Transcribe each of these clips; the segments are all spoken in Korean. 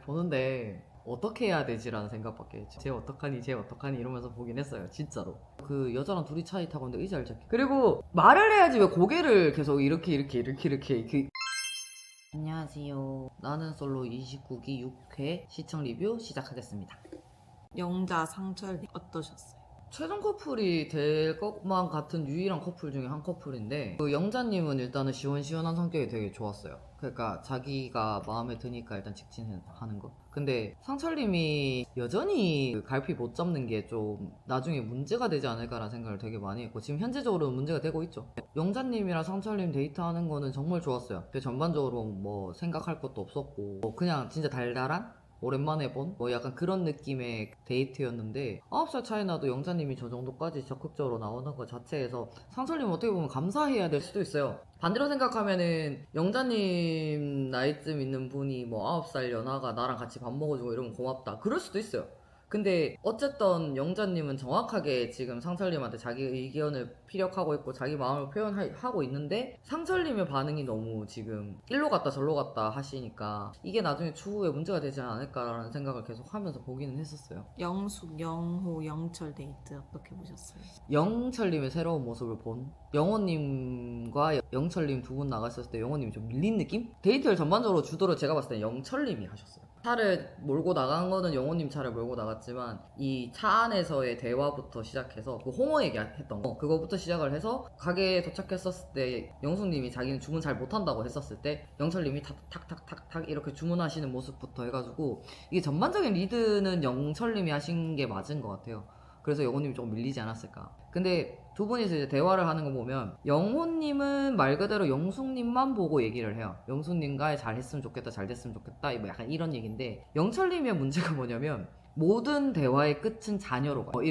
보는데 어떻게 해야 되지라는 생각밖에 했죠. 쟤 어떡하니 이러면서 보긴 했어요. 진짜로. 그 여자랑 둘이 차에 타고 있는데 의자를 잡기. 그리고 말을 해야지 왜 고개를 계속 이렇게 안녕하세요. 나는 솔로 29기 6회 시청 리뷰 시작하겠습니다. 영자 상철 어떠셨어요? 최종 커플이 될 것만 같은 유일한 커플 중에 한 커플인데, 그 영자님은 일단은 시원시원한 성격이 되게 좋았어요. 그러니까 자기가 마음에 드니까 일단 직진하는 거. 근데 상철님이 여전히 그 갈피 못 잡는 게 좀 나중에 문제가 되지 않을까라는 생각을 되게 많이 했고, 지금 현재적으로 문제가 되고 있죠. 영자님이랑 상철님 데이트하는 거는 정말 좋았어요. 전반적으로 뭐 생각할 것도 없었고, 뭐 그냥 진짜 달달한? 오랜만에 본? 뭐 약간 그런 느낌의 데이트였는데, 9살 차이 나도 영자님이 저 정도까지 적극적으로 나오는 것 자체에서 상철님 어떻게 보면 감사해야 될 수도 있어요. 반대로 생각하면은 영자님 나이쯤 있는 분이 뭐 9살 연하가 나랑 같이 밥 먹어주고 이러면 고맙다, 그럴 수도 있어요. 근데 어쨌든 영자님은 정확하게 지금 상철님한테 자기 의견을 피력하고 있고 자기 마음을 표현하고 있는데, 상철님의 반응이 너무 지금 일로 갔다 절로 갔다 하시니까 이게 나중에 추후에 문제가 되지 않을까라는 생각을 계속 하면서 보기는 했었어요. 영숙, 영호, 영철 데이트 어떻게 보셨어요? 영철님의 새로운 모습을 본, 영호님과 영철님 두 분 나갔을 때 영호님이 좀 밀린 느낌? 데이트를 전반적으로 주도를 제가 봤을 때 영철님이 하셨어요. 차를 몰고 나간 거는 영호님 차를 몰고 나갔지만, 이 차 안에서의 대화부터 시작해서 그 홍어 얘기했던 거, 그거부터 시작을 해서 가게에 도착했었을 때 영숙님이 자기는 주문 잘 못한다고 했었을 때 영철님이 탁탁탁탁탁 이렇게 주문하시는 모습부터 해가지고, 이게 전반적인 리드는 영철님이 하신 게 맞은 것 같아요. 그래서 영호님이 조금 밀리지 않았을까. 근데 두 분이서 이제 대화를 하는 거 보면 영호님은 말 그대로 영숙님만 보고 얘기를 해요. 영숙님과 잘 했으면 좋겠다, 잘 됐으면 좋겠다, 뭐 약간 이런 얘기인데, 영철님의 문제가 뭐냐면 모든 대화의 끝은 자녀로 가요.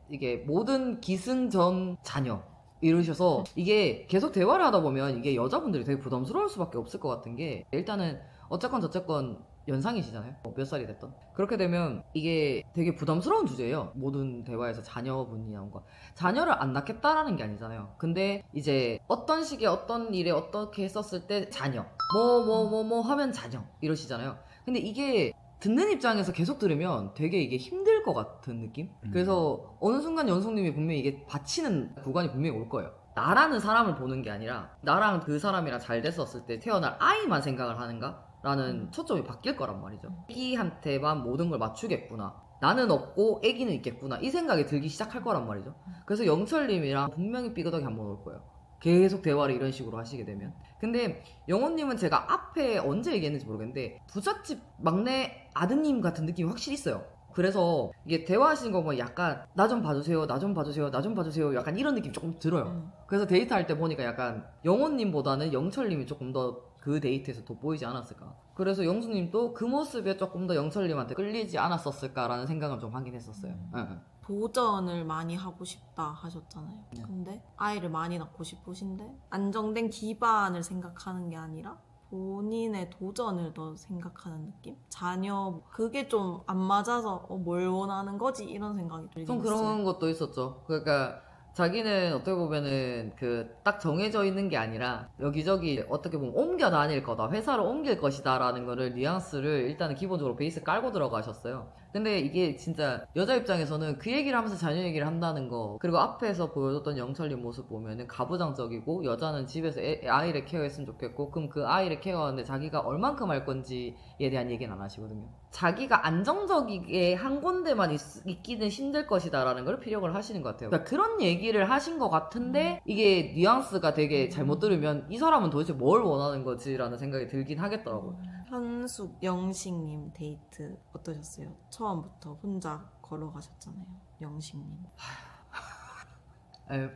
이게 모든 기승전 자녀 이러셔서, 이게 계속 대화를 하다 보면 이게 여자분들이 되게 부담스러울 수밖에 없을 것 같은 게, 일단은 어쨌건 저쨌건 연상이시잖아요. 몇 살이 됐던. 그렇게 되면 이게 되게 부담스러운 주제예요. 모든 대화에서 자녀분이 나온 거. 자녀를 안 낳겠다라는 게 아니잖아요. 근데 이제 어떤 시기에 어떤 일에 어떻게 했었을 때 자녀, 뭐 하면 자녀 이러시잖아요. 근데 이게 듣는 입장에서 계속 들으면 되게 이게 힘들 것 같은 느낌? 그래서 어느 순간 영숙님이 분명히 이게 받치는 구간이 분명히 올 거예요. 나라는 사람을 보는 게 아니라 나랑 그 사람이랑 잘 됐었을 때 태어날 아이만 생각을 하는가? 라는 초점이 바뀔 거란 말이죠. 애기한테만 모든 걸 맞추겠구나, 나는 없고 애기는 있겠구나, 이 생각이 들기 시작할 거란 말이죠. 그래서 영철님이랑 분명히 삐그덕이 한번 올 거예요. 계속 대화를 이런 식으로 하시게 되면. 근데 영호님은 제가 앞에 언제 얘기했는지 모르겠는데 부잣집 막내 아드님 같은 느낌이 확실히 있어요. 그래서 이게 대화하시는 거 보면 약간 나 좀 봐주세요, 나 좀 봐주세요, 나 좀 봐주세요, 약간 이런 느낌이 조금 들어요. 그래서 데이트할 때 보니까 약간 영호님보다는 영철님이 조금 더 그 데이트에서 돋보이지 않았을까. 그래서 영수님도 그 모습에 조금 더 영철님한테 끌리지 않았었을까라는 생각을 좀 하긴 했었어요. 응. 도전을 많이 하고 싶다 하셨잖아요. 근데 아이를 많이 낳고 싶으신데 안정된 기반을 생각하는 게 아니라 본인의 도전을 더 생각하는 느낌? 자녀, 그게 좀 안 맞아서 뭘 원하는 거지? 이런 생각이 들긴 좀 했어요. 그런 것도 있었죠. 그러니까 자기는 어떻게 보면은 그 딱 정해져 있는 게 아니라 여기저기 어떻게 보면 옮겨 다닐 거다, 회사를 옮길 것이다 라는 거를 뉘앙스를 일단은 기본적으로 베이스 깔고 들어가셨어요. 근데 이게 진짜 여자 입장에서는 그 얘기를 하면서 자녀 얘기를 한다는 거, 그리고 앞에서 보여줬던 영철님 모습 보면은 가부장적이고 여자는 집에서 아이를 케어했으면 좋겠고, 그럼 그 아이를 케어하는데 자기가 얼만큼 할 건지에 대한 얘기는 안 하시거든요. 자기가 안정적이게 한 군데만 있기는 힘들 것이다 라는 걸 피력을 하시는 것 같아요. 그러니까 그런 얘기를 하신 것 같은데 이게 뉘앙스가 되게 잘못 들으면 이 사람은 도대체 뭘 원하는 거지 라는 생각이 들긴 하겠더라고요. 현숙, 영식님 데이트 어떠셨어요? 처음부터 혼자 걸어가셨잖아요, 영식님.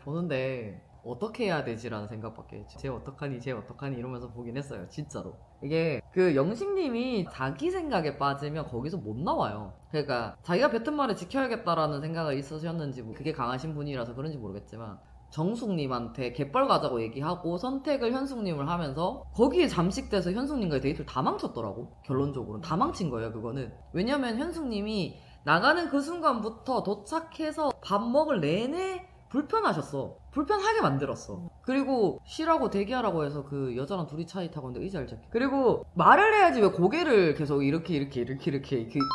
보는데 어떻게 해야 되지라는 생각밖에 했죠. 쟤 어떡하니 이러면서 보긴 했어요. 진짜로. 이게 그 영식님이 자기 생각에 빠지면 거기서 못 나와요. 그러니까 자기가 뱉은 말을 지켜야겠다라는 생각을 있으셨는지, 뭐 그게 강하신 분이라서 그런지 모르겠지만, 정숙님한테 갯벌 가자고 얘기하고 선택을 현숙님을 하면서 거기에 잠식돼서 현숙님과의 데이트를 다 망쳤더라고. 결론적으로 다 망친 거예요, 그거는. 왜냐면 현숙님이 나가는 그 순간부터 도착해서 밥 먹을 내내 불편하셨어. 불편하게 만들었어. 그리고 쉬라고 대기하라고 해서 그 여자랑 둘이 차에 타고 있는데 의자를 잡게. 그리고 말을 해야지 왜 고개를 계속 이렇게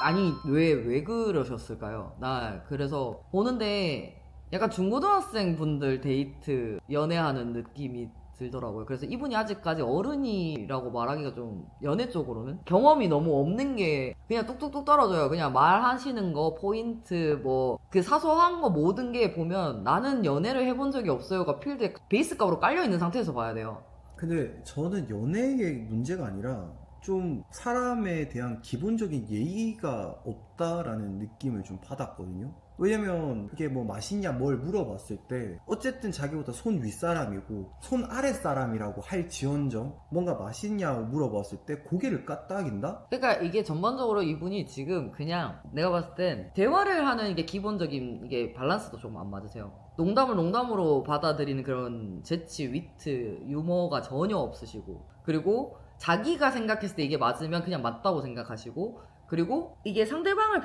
아니 왜 그러셨을까요? 나 그래서 보는데 약간 중고등학생 분들 데이트 연애하는 느낌이 들더라고요. 그래서 이분이 아직까지 어른이라고 말하기가 좀 연애 쪽으로는 경험이 너무 없는 게 그냥 뚝뚝뚝 떨어져요. 그냥 말하시는 거 포인트 뭐 그 사소한 거 모든 게 보면 나는 연애를 해본 적이 없어요가 필드에 베이스값으로 깔려있는 상태에서 봐야 돼요. 근데 저는 연애의 문제가 아니라 좀 사람에 대한 기본적인 예의가 없다라는 느낌을 좀 받았거든요. 왜냐면 이게 뭐 맛있냐 뭘 물어봤을 때 어쨌든 자기보다 손 윗사람이고 손 아랫사람이라고 할지언정 뭔가 맛있냐고 물어봤을 때 고개를 까딱인다? 그러니까 이게 전반적으로 이분이 지금 그냥 내가 봤을 땐 대화를 하는 이게 기본적인 이게 밸런스도 좀 안 맞으세요. 농담을 농담으로 받아들이는 그런 재치, 위트, 유머가 전혀 없으시고 그리고 자기가 생각했을 때 이게 맞으면 그냥 맞다고 생각하시고 그리고 이게 상대방을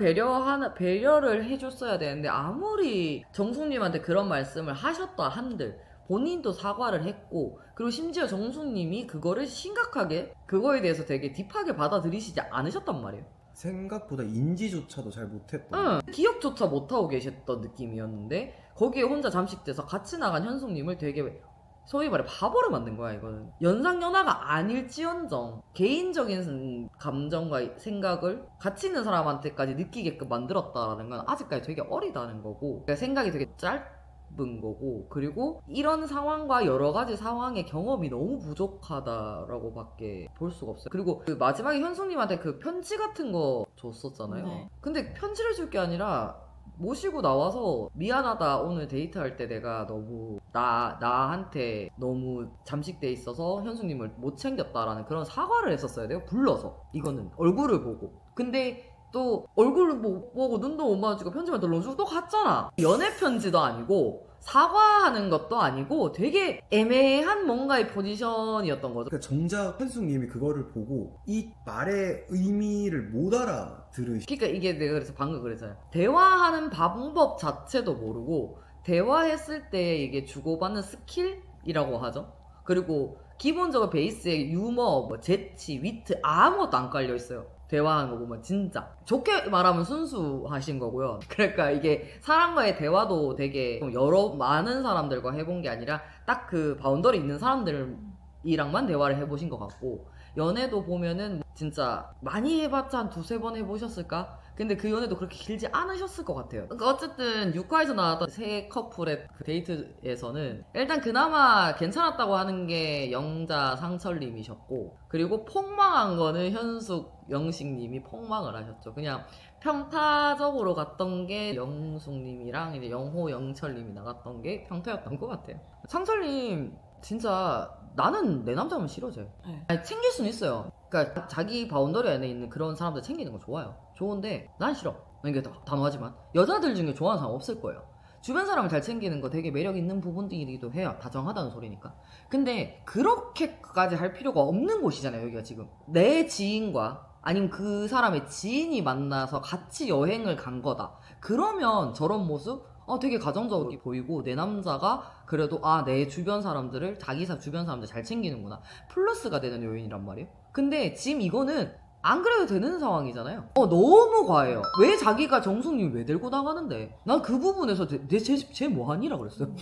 배려를 해줬어야 되는데 아무리 정숙님한테 그런 말씀을 하셨다 한들 본인도 사과를 했고 그리고 심지어 정숙님이 그거를 심각하게 그거에 대해서 되게 딥하게 받아들이시지 않으셨단 말이에요. 생각보다 인지조차도 잘 못했다. 응, 기억조차 못하고 계셨던 느낌이었는데 거기에 혼자 잠식돼서 같이 나간 현숙님을 되게 소위 말해 바보를 만든 거야. 이거는 연상연하가 아닐지언정 개인적인 감정과 생각을 같이 있는 사람한테까지 느끼게끔 만들었다라는 건 아직까지 되게 어리다는 거고 그러니까 생각이 되게 짧은 거고 그리고 이런 상황과 여러 가지 상황의 경험이 너무 부족하다라고 밖에 볼 수가 없어요. 그리고 그 마지막에 현숙님한테 그 편지 같은 거 줬었잖아요. 네. 근데 편지를 줄 게 아니라 모시고 나와서 미안하다 오늘 데이트할 때 내가 너무 나한테 너무 잠식돼 있어서 현숙님을 못 챙겼다라는 그런 사과를 했었어야 돼요. 불러서 이거는 얼굴을 보고 근데 또 얼굴을 못 보고 눈도 못 마주치고 편지만 들러주고 또 갔잖아. 연애 편지도 아니고 사과하는 것도 아니고 되게 애매한 뭔가의 포지션이었던 거죠. 그러니까 정작 현숙님이 그거를 보고 이 말의 의미를 못 알아들으시. 그러니까 이게 내가 그래서 방금 그랬잖아요. 대화하는 방법 자체도 모르고 대화했을 때 이게 주고받는 스킬이라고 하죠. 그리고 기본적으로 베이스에 유머, 뭐 재치, 위트 아무것도 안 깔려 있어요. 대화하는 거 보면 진짜 좋게 말하면 순수하신 거고요. 그러니까 이게 사람과의 대화도 되게 많은 사람들과 해본 게 아니라 딱 그 바운더리 있는 사람들이랑만 대화를 해보신 것 같고 연애도 보면은 진짜 많이 해봤자 한 두세 번 해보셨을까? 근데 그 연애도 그렇게 길지 않으셨을 것 같아요. 그러니까 어쨌든 6화에서 나왔던 세 커플의 그 데이트에서는 일단 그나마 괜찮았다고 하는 게 영자 상철님이셨고 그리고 폭망한 거는 현숙 영식님이 폭망을 하셨죠. 그냥 평타적으로 갔던 게 영숙님이랑 이제 영호 영철님이 나갔던 게 평타였던 것 같아요. 상철님 진짜 나는 내 남자면 싫어져요. 네. 아니, 챙길 수는 있어요. 그러니까 자기 바운더리 안에 있는 그런 사람들 챙기는 거 좋아요. 좋은데 난 싫어. 이게 단호하지만 여자들 중에 좋아하는 사람 없을 거예요. 주변 사람을 잘 챙기는 거 되게 매력 있는 부분들이기도 해요. 다정하다는 소리니까. 근데 그렇게까지 할 필요가 없는 곳이잖아요. 여기가 지금 내 지인과 아니면 그 사람의 지인이 만나서 같이 여행을 간 거다. 그러면 저런 모습 되게 가정적으로 보이고 내 남자가 그래도 내 주변 사람들을 자기 주변 사람들 잘 챙기는구나 플러스가 되는 요인이란 말이에요. 근데 지금 이거는 안 그래도 되는 상황이잖아요. 너무 과해요. 왜 자기가 정숙님 왜 데리고 나가는데? 난 그 부분에서 쟤 뭐하니라 그랬어요.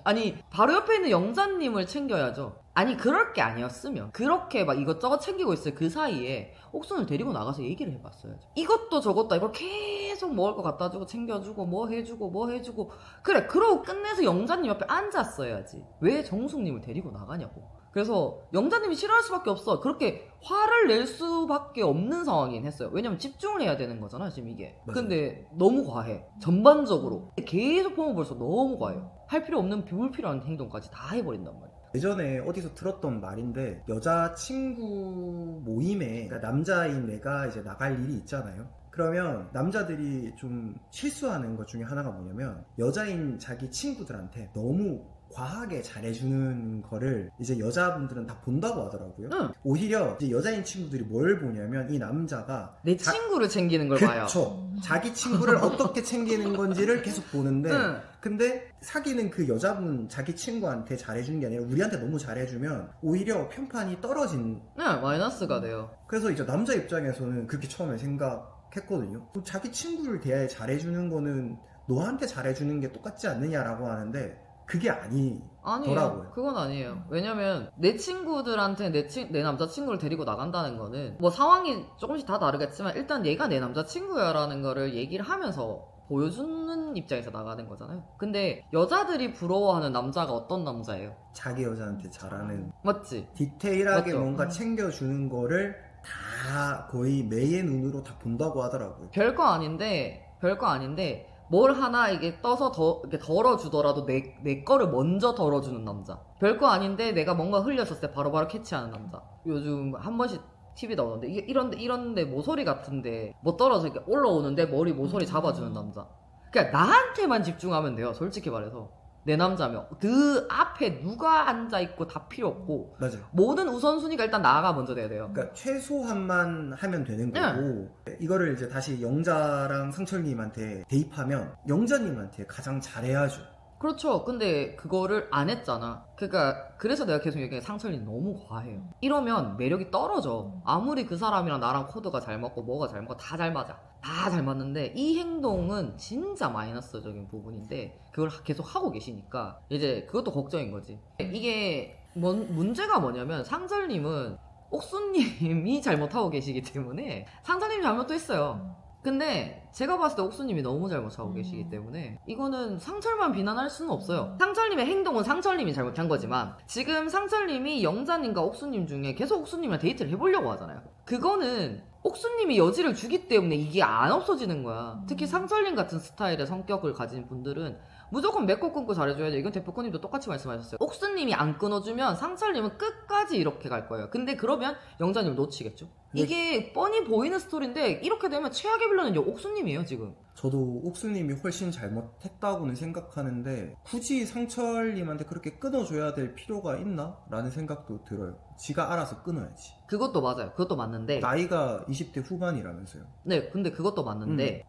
아니 바로 옆에 있는 영자님을 챙겨야죠. 아니 그럴 게 아니었으면 그렇게 막 이것저것 챙기고 있을 그 사이에 옥순을 데리고 나가서 얘기를 해봤어야죠. 이것도 저것도 이걸 계속 먹을 거 갖다 주고 챙겨주고 뭐 해주고 그래 그러고 끝내서 영자님 옆에 앉았어야지. 왜 정숙님을 데리고 나가냐고. 그래서 영자님이 싫어할 수밖에 없어. 그렇게 화를 낼 수밖에 없는 상황이긴 했어요. 왜냐면 집중을 해야 되는 거잖아 지금 이게. 맞아요. 근데 너무 과해. 전반적으로 계속 보면 벌써 너무 과해요. 할 필요 없는 불필요한 행동까지 다 해버린단 말이야. 예전에 어디서 들었던 말인데 여자친구 모임에 그러니까 남자인 내가 이제 나갈 일이 있잖아요. 그러면 남자들이 좀 실수하는 것 중에 하나가 뭐냐면 여자인 자기 친구들한테 너무 과하게 잘해주는 거를 이제 여자분들은 다 본다고 하더라고요. 응. 오히려 이제 여자인 친구들이 뭘 보냐면 이 남자가 내 친구를 챙기는 걸 봐요. 그쵸. 자기 친구를 어떻게 챙기는 건지를 계속 보는데 응. 근데 사귀는 그 여자분 자기 친구한테 잘해주는 게 아니라 우리한테 너무 잘해주면 오히려 편판이 떨어진. 네, 마이너스가 돼요. 그래서 이제 남자 입장에서는 그렇게 처음에 생각했거든요. 자기 친구를 대해 잘해주는 거는 너한테 잘해주는 게 똑같지 않느냐라고 하는데 그게 아니에요. 아니더라고요. 그건 아니에요. 왜냐면 내 친구들한테 내 남자친구를 데리고 나간다는 거는 뭐 상황이 조금씩 다 다르겠지만 일단 얘가 내 남자친구야라는 거를 얘기를 하면서 보여주는 입장에서 나가는 거잖아요. 근데 여자들이 부러워하는 남자가 어떤 남자예요? 자기 여자한테 잘하는 맞지? 디테일하게 맞죠? 뭔가 챙겨주는 거를 다 거의 매의 눈으로 다 본다고 하더라고요. 별거 아닌데 뭘 하나 이게 떠서 이렇게 덜어주더라도 내 거를 먼저 덜어주는 남자. 별거 아닌데 내가 뭔가 흘렸을 때 바로바로 캐치하는 남자. 요즘 한 번씩 TV 나오는데 이게 이런데 모서리 같은데 뭐 떨어져 이렇게 올라오는데 머리 모서리 잡아주는 남자. 그냥 나한테만 집중하면 돼요. 솔직히 말해서 내 남자면 그 앞에 누가 앉아 있고 다 필요 없고 맞아요. 모든 우선순위가 일단 나가 먼저 돼야 돼요. 그러니까 최소한만 하면 되는 거고 이거를 이제 다시 영자랑 상철님한테 대입하면 영자님한테 가장 잘해야죠. 그렇죠. 근데 그거를 안 했잖아. 그러니까 그래서 내가 계속 얘기해. 상철님 너무 과해요. 이러면 매력이 떨어져. 아무리 그 사람이랑 나랑 코드가 잘 맞고 뭐가 잘 맞고 다 잘 맞아. 다 잘 맞는데 이 행동은 진짜 마이너스적인 부분인데 그걸 계속 하고 계시니까 이제 그것도 걱정인 거지. 이게 문제가 뭐냐면 상철님은 옥수님이 잘못하고 계시기 때문에 상철님이 잘못도 했어요. 근데 제가 봤을 때 옥수님이 너무 잘못하고 계시기 때문에 이거는 상철만 비난할 수는 없어요. 상철님의 행동은 상철님이 잘못한 거지만 지금 상철님이 영자님과 옥수님 중에 계속 옥수님이랑 데이트를 해보려고 하잖아요. 그거는 옥수님이 여지를 주기 때문에 이게 안 없어지는 거야. 특히 상철님 같은 스타일의 성격을 가진 분들은 무조건 맺고 끊고 잘해줘야 돼. 이건 대표코님도 똑같이 말씀하셨어요. 옥수님이 안 끊어주면 상철님은 끝까지 이렇게 갈 거예요. 근데 그러면 영자님을 놓치겠죠. 이게 뻔히 보이는 스토리인데 이렇게 되면 최악의 빌런은 옥수님이에요 지금. 저도 옥수님이 훨씬 잘못했다고는 생각하는데 굳이 상철님한테 그렇게 끊어줘야 될 필요가 있나? 라는 생각도 들어요. 지가 알아서 끊어야지. 그것도 맞아요. 그것도 맞는데 나이가 20대 후반이라면서요. 네, 근데 그것도 맞는데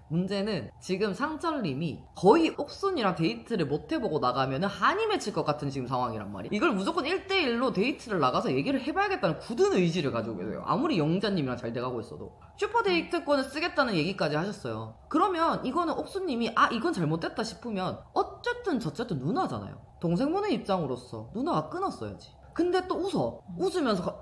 문제는 지금 상철님이 거의 옥순이랑 데이트를 못 해보고 나가면은 한이 맺힐 것 같은 지금 상황이란 말이에요. 이걸 무조건 1대1로 데이트를 나가서 얘기를 해봐야겠다는 굳은 의지를 가지고 계세요. 아무리 영자님이랑 잘 돼가고 있어도 슈퍼데이트권을 쓰겠다는 얘기까지 하셨어요. 그러면 이거는 옥수님이 이건 잘못됐다 싶으면 어쨌든 저쨌든 누나잖아요. 동생 보는 입장으로서 누나가 끊었어야지. 근데 또 웃으면서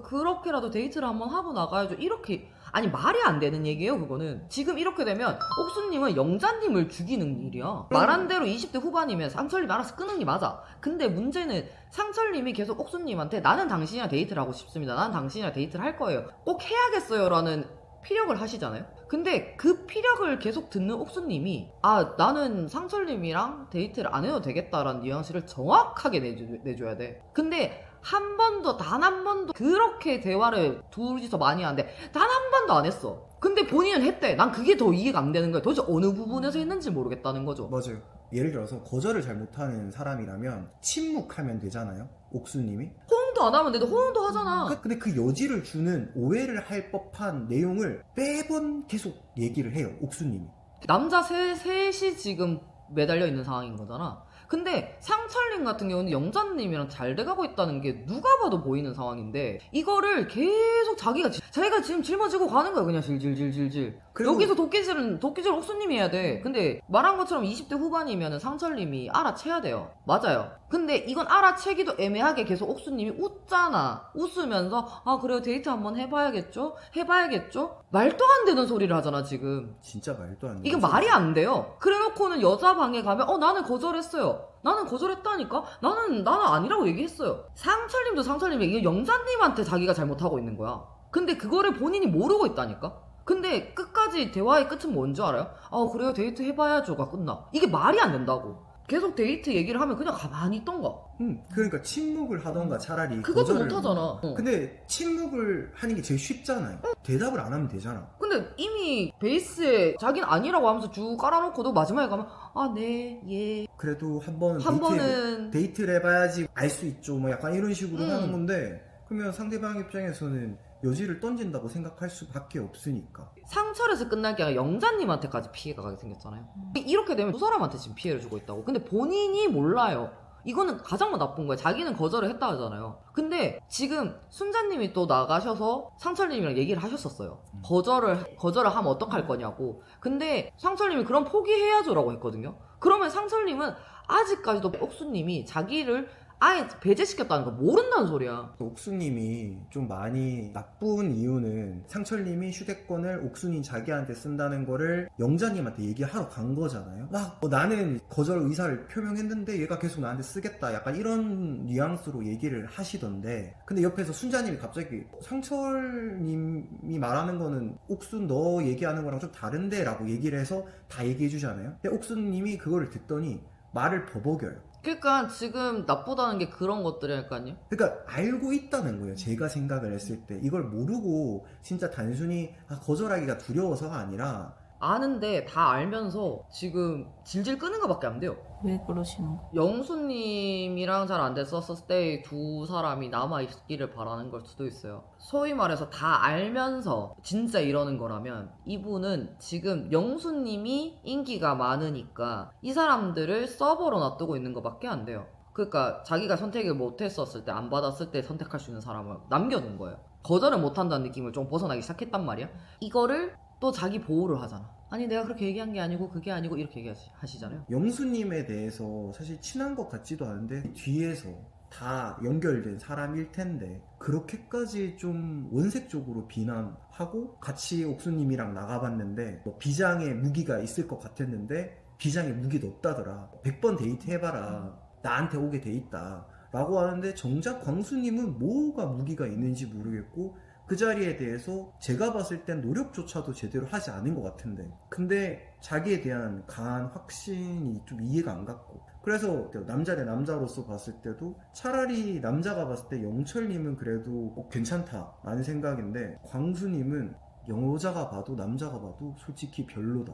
그렇게라도 데이트를 한번 하고 나가야죠. 이렇게 아니 말이 안 되는 얘기예요. 그거는 지금 이렇게 되면 옥수님은 영자님을 죽이는 일이야. 말한 대로 20대 후반이면 상철님 알아서 끊는 게 맞아. 근데 문제는 상철님이 계속 옥수님한테 나는 당신이랑 데이트를 하고 싶습니다. 나는 당신이랑 데이트를 할 거예요. 꼭 해야겠어요 라는 피력을 하시잖아요. 근데 그 피력을 계속 듣는 옥수님이 나는 상철님이랑 데이트를 안 해도 되겠다라는 뉘앙스를 정확하게 내줘야 돼. 근데 단 한 번도 그렇게 대화를 둘이서 많이 하는데 단 한 번도 안 했어. 근데 본인은 했대. 난 그게 더 이해가 안 되는 거야. 도대체 어느 부분에서 했는지 모르겠다는 거죠. 맞아요. 예를 들어서 거절을 잘 못하는 사람이라면 침묵하면 되잖아요. 옥수님이. 호응도 안 하면 돼도 호응도 하잖아. 근데 그 여지를 주는 오해를 할 법한 내용을 매번 계속 얘기를 해요. 옥수님이. 남자 셋이 지금 매달려 있는 상황인 거잖아. 근데 상철님 같은 경우는 영자님이랑 잘 돼가고 있다는 게 누가 봐도 보이는 상황인데 이거를 계속 자기가 지금 짊어지고 가는 거야. 그냥 질질질질질. 여기서 도끼질은 옥수님이 해야 돼. 근데 말한 것처럼 20대 후반이면 상철님이 알아채야 돼요. 맞아요. 근데 이건 알아채기도 애매하게 계속 옥수님이 웃잖아. 웃으면서 그래요 데이트 한번 해봐야겠죠? 말도 안 되는 소리를 하잖아 지금. 진짜 말도 안 돼. 이게 말이 안 돼요. 그래놓고는 여자 방에 가면 나는 거절했어요. 나는 거절했다니까? 나는 아니라고 얘기했어요. 상철님이 이게 영자님한테 자기가 잘못하고 있는 거야. 근데 그거를 본인이 모르고 있다니까? 근데 끝까지 대화의 끝은 뭔지 알아요? 그래요 데이트 해봐야죠가 끝나. 이게 말이 안 된다고. 계속 데이트 얘기를 하면 그냥 가만히 있던가. 그러니까 침묵을 하던가 차라리 그것도 거절을- 못하잖아. 근데 침묵을 하는 게 제일 쉽잖아요. 대답을 안 하면 되잖아. 근데 이미 베이스에 자기는 아니라고 하면서 쭉 깔아놓고도 마지막에 가면 아, 네, 예. 그래도 한 번은 한 번은 데이트를 해봐야지 알 수 있죠. 뭐 약간 이런 식으로 음. 하는 건데 그러면 상대방 입장에서는 여지를 던진다고 생각할 수밖에 없으니까. 상철에서 끝날 게 아니라 영자님한테까지 피해가 가게 생겼잖아요. 이렇게 되면 두 사람한테 지금 피해를 주고 있다고. 근데 본인이 몰라요. 이거는 가장 나쁜 거예요. 자기는 거절을 했다 하잖아요. 근데 지금 순자님이 또 나가셔서 상철님이랑 얘기를 하셨었어요. 거절을 하면 어떡할 거냐고. 근데 상철님이 그럼 포기해야죠라고 했거든요. 그러면 상철님은 아직까지도 옥수님이 자기를 아예 배제시켰다는 거 모른다는 소리야. 옥수님이 좀 많이 나쁜 이유는 상철님이 휴대권을 옥수님 자기한테 쓴다는 거를 영자님한테 얘기하러 간 거잖아요. 막 나는 거절 의사를 표명했는데 얘가 계속 나한테 쓰겠다 약간 이런 뉘앙스로 얘기를 하시던데, 근데 옆에서 순자님이 갑자기 상철님이 말하는 거는 옥순 너 얘기하는 거랑 좀 다른데 라고 얘기를 해서 다 얘기해 주잖아요. 근데 옥수님이 그거를 듣더니 말을 버벅여요. 그러니까 지금 나쁘다는 게 그런 것들이니까요. 그러니까 알고 있다는 거예요. 제가 생각을 했을 때 이걸 모르고 진짜 단순히 거절하기가 두려워서가 아니라 아는데 다 알면서 지금 질질 끄는 것밖에 안 돼요. 왜 그러시는 거? 영수님이랑 잘 안 됐었을 때 두 사람이 남아있기를 바라는 걸 수도 있어요. 소위 말해서 다 알면서 진짜 이러는 거라면 이분은 지금 영수님이 인기가 많으니까 이 사람들을 서버로 놔두고 있는 것밖에 안 돼요. 그러니까 자기가 선택을 못했었을 때, 안 받았을 때 선택할 수 있는 사람을 남겨둔 거예요. 거절을 못한다는 느낌을 좀 벗어나기 시작했단 말이야. 이거를 또 자기 보호를 하잖아. 아니 내가 그렇게 얘기한 게 아니고 그게 아니고 이렇게 얘기하시잖아요. 영수님에 대해서 사실 친한 것 같지도 않은데 뒤에서 다 연결된 사람일 텐데 그렇게까지 좀 원색적으로 비난하고, 같이 옥수님이랑 나가봤는데 뭐 비장의 무기가 있을 것 같았는데 비장의 무기도 없다더라. 100번 데이트 해봐라. 나한테 오게 돼 있다. 라고 하는데 정작 광수님은 뭐가 무기가 있는지 모르겠고 그 자리에 대해서 제가 봤을 땐 노력조차도 제대로 하지 않은 것 같은데, 근데 자기에 대한 강한 확신이 좀 이해가 안 갔고, 그래서 남자 대 남자로서 봤을 때도 차라리 남자가 봤을 때 영철님은 그래도 괜찮다라는 생각인데 광수님은 여자가 봐도 남자가 봐도 솔직히 별로다.